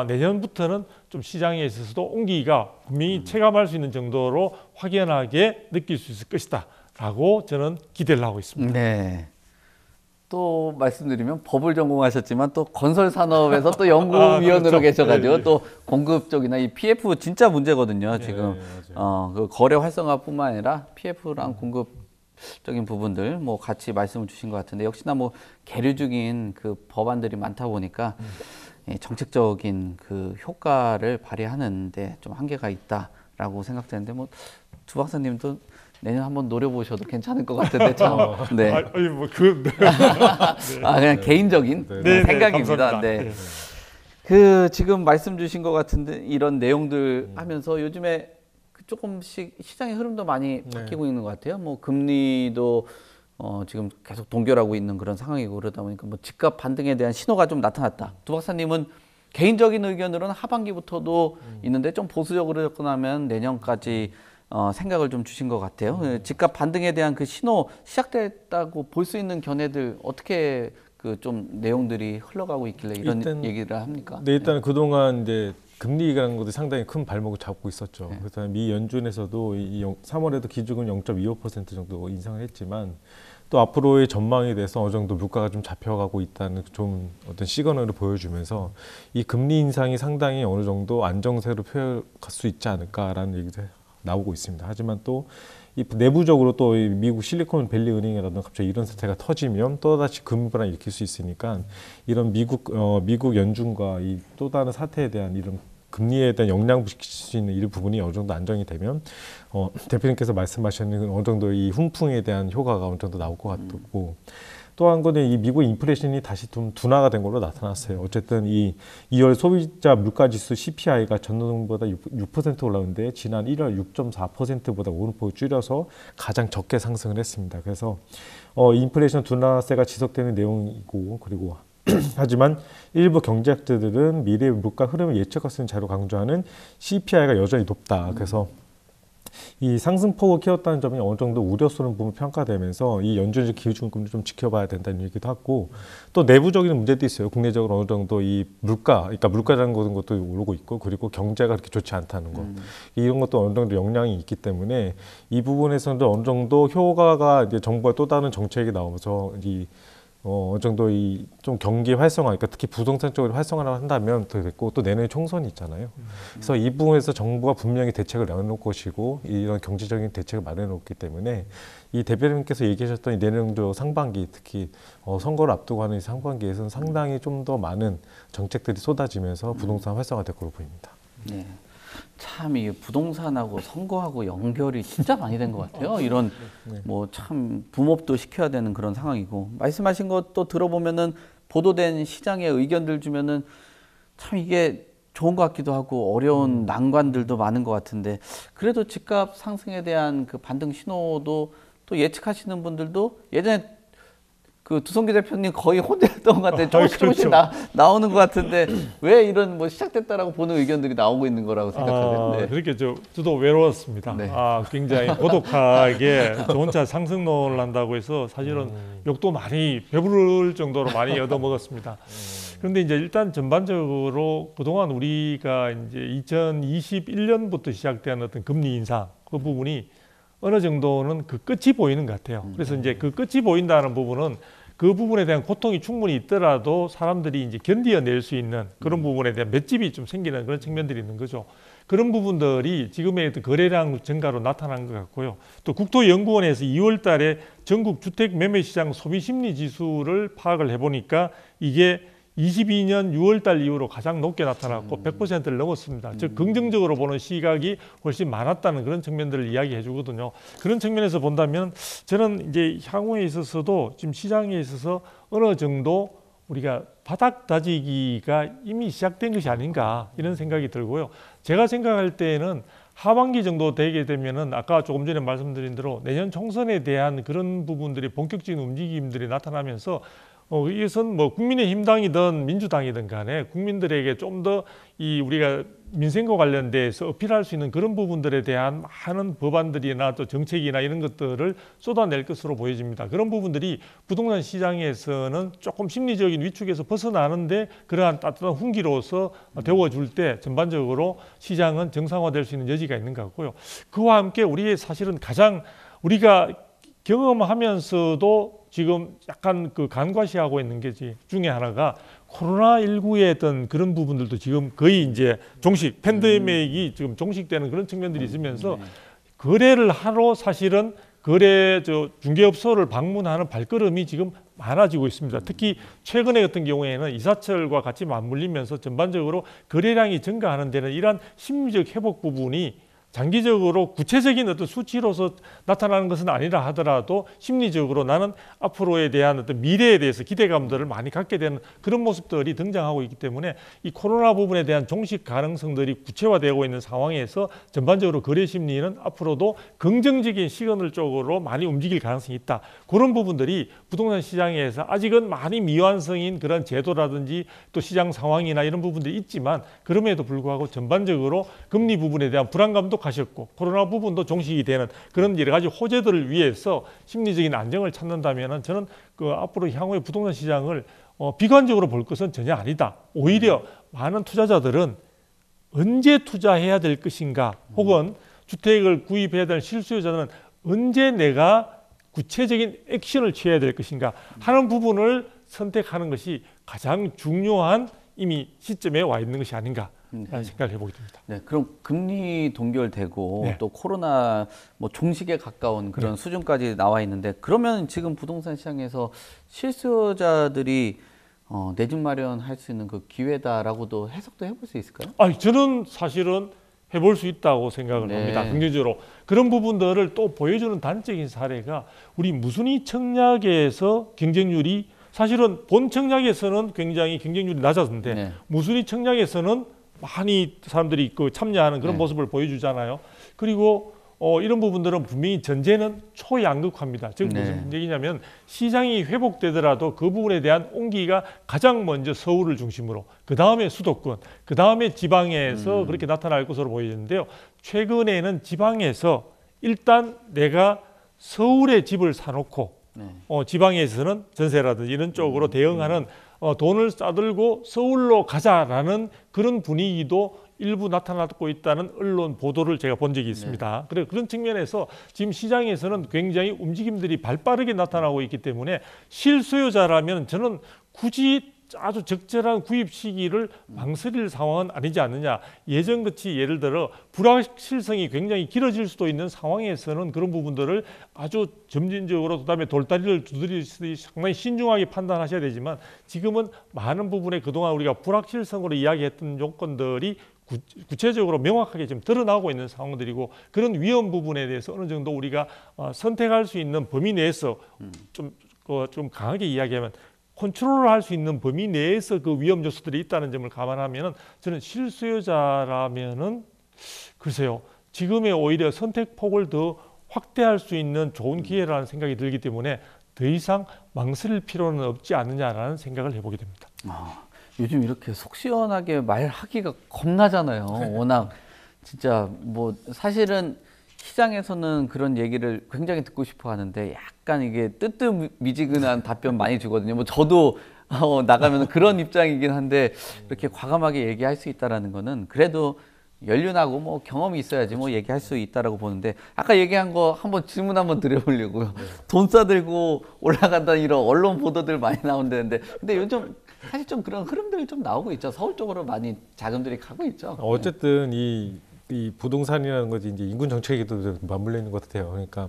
내년부터는 좀 시장에 있어서도 온기가 분명히 체감할 수 있는 정도로 확연하게 느낄 수 있을 것이다 라고 저는 기대를 하고 있습니다. 네. 또 말씀드리면 법을 전공하셨지만 또 건설 산업에서 또 연구위원으로 그렇죠. 계셔가지고 네. 또 공급 쪽이나 이 PF 진짜 문제거든요. 지금 그 거래 활성화뿐만 아니라 PF랑 공급적인 부분들 뭐 같이 말씀을 주신 것 같은데 역시나 뭐 계류적인 그 법안들이 많다 보니까 정책적인 그 효과를 발휘하는데 좀 한계가 있다라고 생각되는데 뭐 주 박사님도 내년 한번 노려보셔도 괜찮을 것 같은데 참. 네. 아니 뭐 그. 그냥 개인적인 네, 생각입니다. 네, 네. 그 지금 말씀 주신 것 같은데 이런 내용들 하면서 요즘에 조금씩 시장의 흐름도 많이 바뀌고 있는 것 같아요. 뭐 금리도 지금 계속 동결하고 있는 그런 상황이고 그러다 보니까 뭐 집값 반등에 대한 신호가 좀 나타났다. 두 박사님은 개인적인 의견으로는 하반기부터도 있는데 좀 보수적으로 접근하면 내년까지 생각을 좀 주신 것 같아요. 집값 반등에 대한 그 신호 시작됐다고 볼 수 있는 견해들 어떻게 그 좀 내용들이 흘러가고 있길래 이런 얘기를 합니까? 네, 일단 그동안 이제 금리라는 것도 상당히 큰 발목을 잡고 있었죠. 그래서 미 연준에서도 3월에도 기준금 0.25% 정도 인상을 했지만 또 앞으로의 전망에 대해서 어느 정도 물가가 좀 잡혀가고 있다는 좀 어떤 시그널을 보여주면서 이 금리 인상이 상당히 어느 정도 안정세로 표현할 수 있지 않을까라는 얘기도 나오고 있습니다. 하지만 또 이 내부적으로 또 이 미국 실리콘밸리 은행이라든가 갑자기 이런 사태가 터지면 또다시 금리 불안을 일으킬 수 있으니까 이런 미국 연준과 이 또 다른 사태에 대한 이런 금리에 대한 영향을 미칠 수 있는 이 부분이 어느 정도 안정이 되면 대표님께서 말씀하셨는 어느 정도 이 훈풍에 대한 효과가 어느 정도 나올 것 같고 또 한 건은 이 미국 인플레이션이 다시 좀 둔화가 된 걸로 나타났어요. 어쨌든 이 2월 소비자 물가지수 CPI가 전년보다 6% 올랐는데 지난 1월 6.4%보다 오름폭을 줄여서 가장 적게 상승을 했습니다. 그래서 인플레이션 둔화세가 지속되는 내용이고 그리고 하지만 일부 경제학자들은 미래 물가 흐름을 예측할 수 있는 자료 강조하는 CPI가 여전히 높다. 그래서 이 상승폭을 키웠다는 점이 어느 정도 우려스러운 부분 평가되면서 이 연준의 기준금리를 좀 지켜봐야 된다는 얘기도 하고 또 내부적인 문제도 있어요. 국내적으로 어느 정도 이 물가, 그러니까 물가라는 것도 오르고 있고 그리고 경제가 그렇게 좋지 않다는 것 이런 것도 어느 정도 영향이 있기 때문에 이 부분에서도 어느 정도 효과가 이제 정부가 또 다른 정책이 나오면서 어느 정도 이 좀 경기 활성화, 그러니까 특히 부동산 쪽으로 활성화를 한다면 더 됐고 또 내년에 총선이 있잖아요. 그래서 이 부분에서 정부가 분명히 대책을 내놓을 것이고 이런 경제적인 대책을 마련해놓기 때문에 이 대표님께서 얘기하셨던 이 내년도 상반기 특히 선거를 앞두고 하는 이 상반기에서는 상당히 좀 더 많은 정책들이 쏟아지면서 부동산 활성화될 걸로 보입니다. 네. 참 이게 부동산하고 선거하고 연결이 진짜 많이 된 것 같아요. 이런 뭐 참 붐업도 시켜야 되는 그런 상황이고 말씀하신 것도 들어보면은 보도된 시장의 의견들 주면은 참 이게 좋은 것 같기도 하고 어려운 난관들도 많은 것 같은데 그래도 집값 상승에 대한 그 반등 신호도 또 예측하시는 분들도 예전에 그 두성기 대표님 거의 혼자였던 것 같아요. 조금씩 나오는 것 같은데 왜 이런 뭐 시작됐다라고 보는 의견들이 나오고 있는 거라고 생각하세요? 네. 그렇게 저도 외로웠습니다. 네. 굉장히 고독하게 저 혼자 상승론을 한다고 해서 사실은 욕도 많이 배부를 정도로 많이 얻어먹었습니다. 그런데 이제 일단 전반적으로 그동안 우리가 이제 2021년부터 시작된 어떤 금리 인상 그 부분이 어느 정도는 그 끝이 보이는 것 같아요. 그래서 이제 그 끝이 보인다는 부분은 그 부분에 대한 고통이 충분히 있더라도 사람들이 이제 견디어낼 수 있는 그런 부분에 대한 맷집이 좀 생기는 그런 측면들이 있는 거죠. 그런 부분들이 지금의 거래량 증가로 나타난 것 같고요. 또 국토연구원에서 2월 달에 전국 주택 매매 시장 소비 심리 지수를 파악을 해보니까 이게 22년 6월 달 이후로 가장 높게 나타났고 100%를 넘었습니다. 즉 긍정적으로 보는 시각이 훨씬 많았다는 그런 측면들을 이야기해 주거든요. 그런 측면에서 본다면 저는 이제 향후에 있어서도 지금 시장에 있어서 어느 정도 우리가 바닥 다지기가 이미 시작된 것이 아닌가 이런 생각이 들고요. 제가 생각할 때에는 하반기 정도 되게 되면은 아까 조금 전에 말씀드린 대로 내년 총선에 대한 그런 부분들이 본격적인 움직임들이 나타나면서 이것은 뭐 국민의힘당이든 민주당이든 간에 국민들에게 좀 더 이 우리가 민생과 관련돼서 어필할 수 있는 그런 부분들에 대한 많은 법안들이나 또 정책이나 이런 것들을 쏟아낼 것으로 보여집니다. 그런 부분들이 부동산 시장에서는 조금 심리적인 위축에서 벗어나는데 그러한 따뜻한 훈기로서 되어줄 때 전반적으로 시장은 정상화될 수 있는 여지가 있는 것 같고요. 그와 함께 우리의 사실은 가장 우리가 경험하면서도 지금 약간 그 간과시하고 있는 게 중에 하나가 코로나19의 어떤 그런 부분들도 지금 거의 이제 종식, 팬데믹이 지금 종식되는 그런 측면들이 있으면서 거래를 하러 사실은 중개업소를 방문하는 발걸음이 지금 많아지고 있습니다. 특히 최근에 같은 경우에는 이사철과 같이 맞물리면서 전반적으로 거래량이 증가하는 데는 이러한 심리적 회복 부분이 장기적으로 구체적인 어떤 수치로서 나타나는 것은 아니라 하더라도 심리적으로 나는 앞으로에 대한 어떤 미래에 대해서 기대감들을 많이 갖게 되는 그런 모습들이 등장하고 있기 때문에 이 코로나 부분에 대한 종식 가능성들이 구체화되고 있는 상황에서 전반적으로 거래 심리는 앞으로도 긍정적인 시그널 쪽으로 많이 움직일 가능성이 있다. 그런 부분들이 부동산 시장에서 아직은 많이 미완성인 그런 제도라든지 또 시장 상황이나 이런 부분들이 있지만 그럼에도 불구하고 전반적으로 금리 부분에 대한 불안감도 가셨고 코로나 부분도 종식이 되는 그런 여러 가지 호재들을 위해서 심리적인 안정을 찾는다면 저는 그 앞으로 향후의 부동산 시장을 비관적으로 볼 것은 전혀 아니다. 오히려 많은 투자자들은 언제 투자해야 될 것인가 혹은 주택을 구입해야 될 실수요자들은 언제 내가 구체적인 액션을 취해야 될 것인가 하는 부분을 선택하는 것이 가장 중요한 이미 시점에 와 있는 것이 아닌가 라는 생각을 해보게 됩니다. 네, 그럼 금리 동결되고 네. 또 코로나 뭐 종식에 가까운 그런 수준까지 나와 있는데 그러면 지금 부동산 시장에서 실수요자들이 내 집 마련할 수 있는 그 기회다라고도 해석도 해볼 수 있을까요? 저는 사실은 해볼 수 있다고 생각을 합니다. 긍정적으로 그런 부분들을 또 보여주는 단적인 사례가 우리 무순위 청약에서 경쟁률이 사실은 본 청약에서는 굉장히 경쟁률이 낮았는데 무순위 청약에서는 많이 사람들이 참여하는 그런 모습을 보여주잖아요. 그리고 이런 부분들은 분명히 전제는 초양극화입니다. 즉 무슨 얘기냐면 시장이 회복되더라도 그 부분에 대한 온기가 가장 먼저 서울을 중심으로 그 다음에 수도권, 그 다음에 지방에서 그렇게 나타날 것으로 보이는데요. 최근에는 지방에서 일단 내가 서울에 집을 사놓고 지방에서는 전세라든지 이런 쪽으로 대응하는 돈을 싸들고 서울로 가자라는 그런 분위기도 일부 나타나고 있다는 언론 보도를 제가 본 적이 있습니다. 그런 측면에서 지금 시장에서는 굉장히 움직임들이 발빠르게 나타나고 있기 때문에 실수요자라면 저는 굳이 아주 적절한 구입 시기를 망설일 상황은 아니지 않느냐. 예전같이 예를 들어 불확실성이 굉장히 길어질 수도 있는 상황에서는 그런 부분들을 아주 점진적으로 그다음에 돌다리를 두드리듯이 상당히 신중하게 판단하셔야 되지만 지금은 많은 부분에 그동안 우리가 불확실성으로 이야기했던 요건들이 구체적으로 명확하게 지금 드러나고 있는 상황들이고 그런 위험 부분에 대해서 어느 정도 우리가 선택할 수 있는 범위 내에서 좀 강하게 이야기하면 컨트롤을 할 수 있는 범위 내에서 그 위험 요소들이 있다는 점을 감안하면 저는 실수요자라면은 글쎄요 지금의 오히려 선택폭을 더 확대할 수 있는 좋은 기회라는 생각이 들기 때문에 더 이상 망설일 필요는 없지 않느냐라는 생각을 해보게 됩니다. 요즘 이렇게 속 시원하게 말하기가 겁나잖아요. 워낙 진짜 뭐 사실은 시장에서는 그런 얘기를 굉장히 듣고 싶어 하는데 약간 이게 뜨뜻미지근한 답변 많이 주거든요. 뭐 저도 나가면 그런 입장이긴 한데 이렇게 과감하게 얘기할 수 있다라는 거는 그래도 연륜하고 뭐 경험이 있어야지 뭐 얘기할 수 있다라고 보는데 아까 얘기한 거 한번 질문 한번 드려보려고요. 돈 싸들고 올라간다는 이런 언론 보도들 많이 나온다는데 근데 요즘 사실 좀 그런 흐름들이 좀 나오고 있죠. 서울 쪽으로 많이 자금들이 가고 있죠. 어쨌든 이 부동산이라는 것이 이제 인구 정책에도 맞물려 있는 것 같아요. 그러니까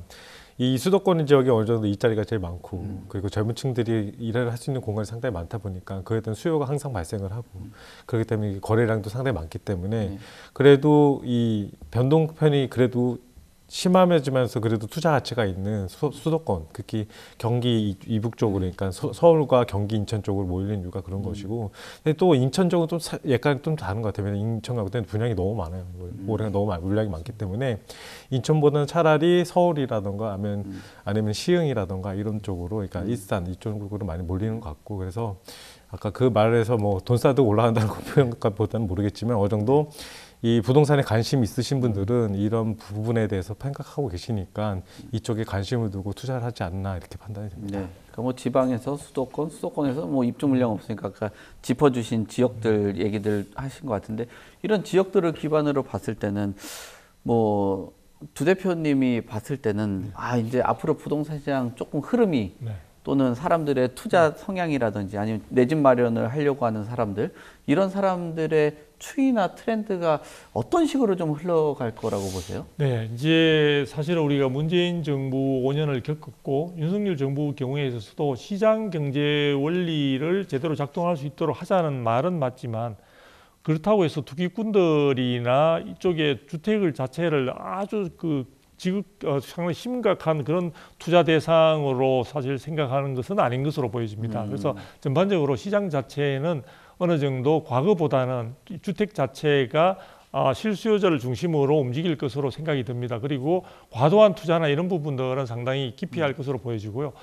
이 수도권 지역에 어느 정도 일자리가 제일 많고 그리고 젊은 층들이 일을 할 수 있는 공간이 상당히 많다 보니까 그에 대한 수요가 항상 발생을 하고 그렇기 때문에 거래량도 상당히 많기 때문에 그래도 이 변동편이 그래도 심함해지면서 그래도 투자 가치가 있는 수도권, 특히 경기 이북 쪽으로, 그러니까 서울과 경기, 인천 쪽으로 몰리는 이유가 그런 것이고, 근데 또 인천 쪽은 좀 약간 좀 다른 것 같아요. 인천과 그때는 분양이 너무 많아요. 올해가 너무 물량이 많기 때문에 인천보다는 차라리 서울이라던가 아니면 시흥이라던가 이런 쪽으로, 그러니까 일산 이쪽으로 많이 몰리는 것 같고, 그래서 아까 그 말에서 뭐 돈 싸들고 올라간다는 표현보다는 모르겠지만 어느 정도 이 부동산에 관심 있으신 분들은 이런 부분에 대해서 생각하고 계시니까 이쪽에 관심을 두고 투자를 하지 않나 이렇게 판단이 됩니다. 네. 그러니까 뭐 지방에서 수도권에서 뭐 입주 물량 없으니까 아까 짚어주신 지역들 얘기들 하신 것 같은데 이런 지역들을 기반으로 봤을 때는 뭐 두 대표님이 봤을 때는 이제 앞으로 부동산 시장 조금 흐름이 또는 사람들의 투자 성향이라든지 아니면 내 집 마련을 하려고 하는 사람들 이런 사람들의 추이나 트렌드가 어떤 식으로 좀 흘러갈 거라고 보세요? 네, 이제 사실은 우리가 문재인 정부 5년을 겪었고 윤석열 정부 경우에 있어서도 시장 경제 원리를 제대로 작동할 수 있도록 하자는 말은 맞지만 그렇다고 해서 투기꾼들이나 이쪽에 주택을 자체를 아주 상당히 심각한 그런 투자 대상으로 사실 생각하는 것은 아닌 것으로 보여집니다. 그래서 전반적으로 시장 자체는 어느 정도 과거보다는 주택 자체가 실수요자를 중심으로 움직일 것으로 생각이 듭니다. 그리고 과도한 투자나 이런 부분들은 상당히 기피할 것으로 보여지고요.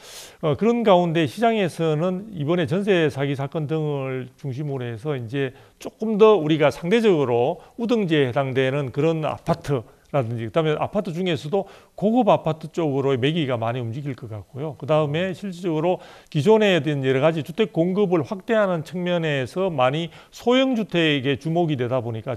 그런 가운데 시장에서는 이번에 전세 사기 사건 등을 중심으로 해서 이제 조금 더 우리가 상대적으로 우등지에 해당되는 그런 아파트라든지 그다음에 아파트 중에서도 고급 아파트 쪽으로 매기가 많이 움직일 것 같고요. 그다음에 실질적으로 기존에 된 여러 가지 주택 공급을 확대하는 측면에서 많이 소형 주택에 주목이 되다 보니까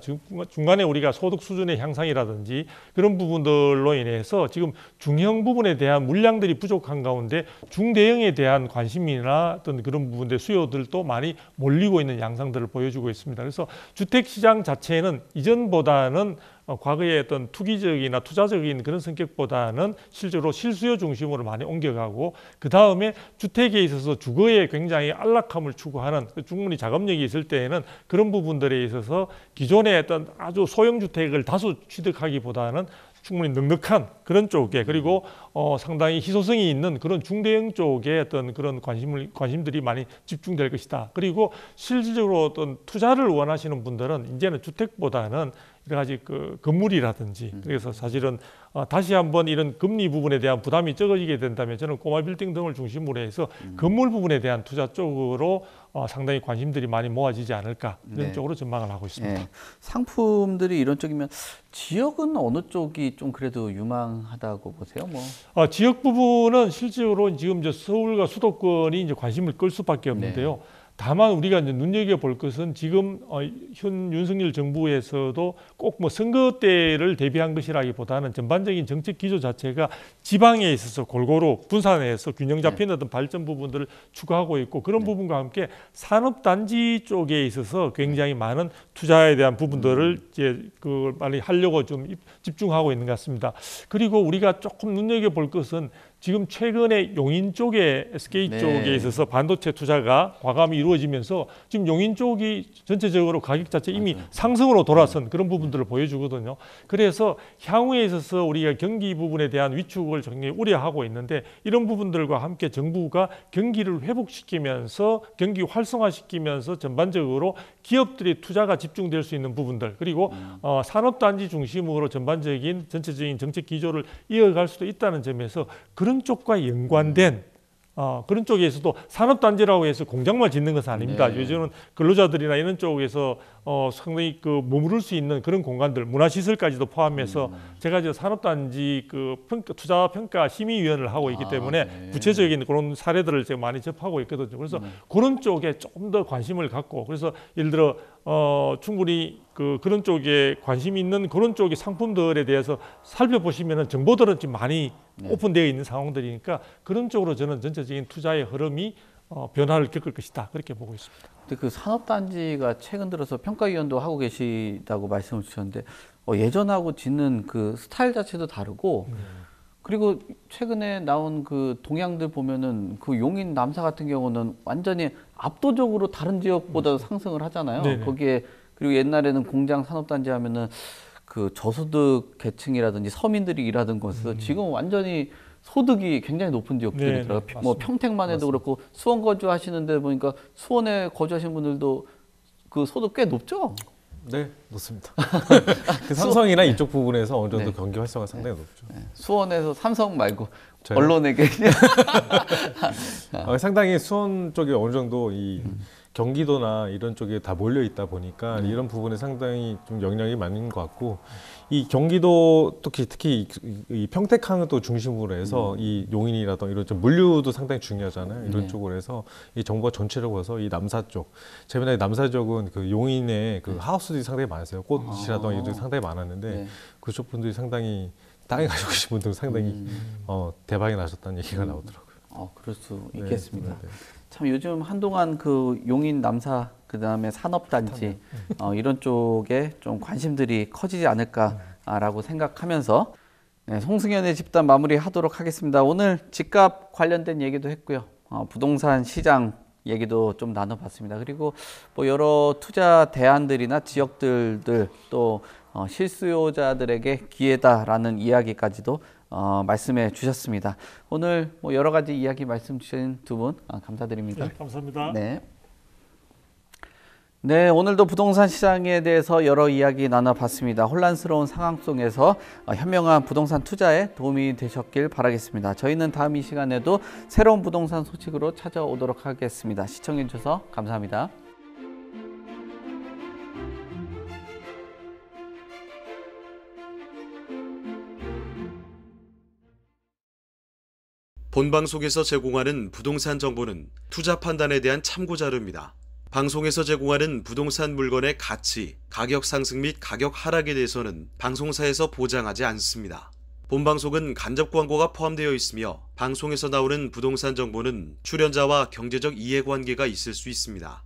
중간에 우리가 소득 수준의 향상이라든지 그런 부분들로 인해서 지금 중형 부분에 대한 물량들이 부족한 가운데 중대형에 대한 관심이나 어떤 그런 부분들 수요들도 많이 몰리고 있는 양상들을 보여주고 있습니다. 그래서 주택 시장 자체는 이전보다는 과거의 어떤 투기적이나 투자적인 그런 성격보다는 실제로 실수요 중심으로 많이 옮겨가고 그 다음에 주택에 있어서 주거에 굉장히 안락함을 추구하는 충분히 자금력이 있을 때에는 그런 부분들에 있어서 기존의 어떤 아주 소형 주택을 다수 취득하기보다는 충분히 넉넉한 그런 쪽에 그리고 상당히 희소성이 있는 그런 중대형 쪽에 어떤 그런 관심들이 많이 집중될 것이다. 그리고 실질적으로 어떤 투자를 원하시는 분들은 이제는 주택보다는 여러 가지 건물이라든지 그래서 사실은 다시 한번 이런 금리 부분에 대한 부담이 적어지게 된다면 저는 꼬마 빌딩 등을 중심으로 해서 건물 부분에 대한 투자 쪽으로 상당히 관심들이 많이 모아지지 않을까 이런 쪽으로 전망을 하고 있습니다. 네. 상품들이 이런 쪽이면 지역은 어느 쪽이 좀 그래도 유망하다고 보세요? 지역 부분은 실질적으로 지금 이제 서울과 수도권이 이제 관심을 끌 수밖에 없는데요. 다만 우리가 이제 눈여겨볼 것은 지금 현 윤석열 정부에서도 꼭 선거 때를 대비한 것이라기보다는 전반적인 정책 기조 자체가 지방에 있어서 골고루 분산해서 균형 잡힌 어떤 발전 부분들을 추구하고 있고 그런 부분과 함께 산업단지 쪽에 있어서 굉장히 많은 투자에 대한 부분들을 이제 많이 하려고 좀 집중하고 있는 것 같습니다. 그리고 우리가 조금 눈여겨볼 것은 지금 최근에 용인 쪽에 SK 쪽에 있어서 반도체 투자가 과감히 이루어지면서 지금 용인 쪽이 전체적으로 가격 자체 이미 상승으로 돌아선 그런 부분들을 보여주거든요. 그래서 향후에 있어서 우리가 경기 부분에 대한 위축을 굉장히 우려하고 있는데 이런 부분들과 함께 정부가 경기를 회복시키면서 경기 활성화시키면서 전반적으로 기업들이 투자가 집중될 수 있는 부분들 그리고 산업단지 중심으로 전반적인 전체적인 정책 기조를 이어갈 수도 있다는 점에서 그런 쪽과 연관된 그런 쪽에서도 산업단지라고 해서 공장만 짓는 것은 아닙니다. 요즘은 근로자들이나 이런 쪽에서 상당히 머무를 수 있는 그런 공간들, 문화시설까지도 포함해서 제가 이제 산업단지 투자 평가 심의위원회를 하고 있기 때문에 구체적인 그런 사례들을 제가 많이 접하고 있거든요. 그래서 그런 쪽에 조금 더 관심을 갖고 그래서 예를 들어 충분히 그런 쪽에 관심 있는 그런 쪽의 상품들에 대해서 살펴보시면은 정보들은 지금 많이 오픈되어 있는 상황들이니까 그런 쪽으로 저는 전체적인 투자의 흐름이 변화를 겪을 것이다 그렇게 보고 있습니다. 근데 그 산업단지가 최근 들어서 평가위원도 하고 계시다고 말씀을 주셨는데 예전하고 짓는 그 스타일 자체도 다르고 그리고 최근에 나온 그 동향들 보면은 그 용인 남사 같은 경우는 완전히 압도적으로 다른 지역보다 상승을 하잖아요. 네네. 거기에 그리고 옛날에는 공장 산업단지 하면은 그 저소득 계층이라든지 서민들이 일하던 곳에서 지금 완전히 소득이 굉장히 높은 지역들이더라고요. 평택만 해도 그렇고 수원 거주하시는데 보니까 수원에 거주하시는 분들도 그 소득 꽤 높죠? 네, 높습니다. 그 삼성이나 이쪽 부분에서 어느 정도 경기 활성화 상당히 높죠. 수원에서 삼성 말고 저요? 언론에게 상당히 수원 쪽에 어느 정도 이 경기도나 이런 쪽에 다 몰려 있다 보니까 이런 부분에 상당히 좀 영향이 많은 것 같고 이 경기도 특히 이 평택항을 또 중심으로 해서 이 용인이라든가 이런 좀 물류도 상당히 중요하잖아요. 이런 쪽으로 해서 이 정부가 전체적으로 해서 이 남사 쪽, 최근에 남사 쪽은 그 용인에 그 하우스들이 상당히 많았어요. 꽃이라든가 이런 게 상당히 많았는데 그쪽 분들이 상당히 땅에 가지고 계신 분들은 상당히 대박이 나셨다는 얘기가 나오더라고요. 그럴 수 있겠습니다. 참 요즘 한동안 그 용인 남사 그다음에 산업단지 이런 쪽에 좀 관심들이 커지지 않을까라고 생각하면서 송승현의 집단 마무리하도록 하겠습니다. 오늘 집값 관련된 얘기도 했고요. 부동산 시장 얘기도 좀 나눠봤습니다. 그리고 뭐 여러 투자 대안들이나 지역들들 또 실수요자들에게 기회다라는 이야기까지도 말씀해 주셨습니다. 오늘 뭐 여러 가지 이야기 말씀 주신 두 분 감사드립니다. 네, 감사합니다. 네. 네, 오늘도 부동산 시장에 대해서 여러 이야기 나눠봤습니다. 혼란스러운 상황 속에서 현명한 부동산 투자에 도움이 되셨길 바라겠습니다. 저희는 다음 이 시간에도 새로운 부동산 소식으로 찾아오도록 하겠습니다. 시청해 주셔서 감사합니다. 본 방송에서 제공하는 부동산 정보는 투자 판단에 대한 참고 자료입니다. 방송에서 제공하는 부동산 물건의 가치, 가격 상승 및 가격 하락에 대해서는 방송사에서 보장하지 않습니다. 본 방송은 간접 광고가 포함되어 있으며 방송에서 나오는 부동산 정보는 출연자와 경제적 이해관계가 있을 수 있습니다.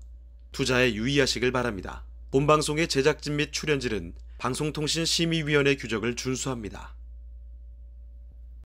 투자에 유의하시길 바랍니다. 본 방송의 제작진 및 출연진은 방송통신심의위원회 규정을 준수합니다.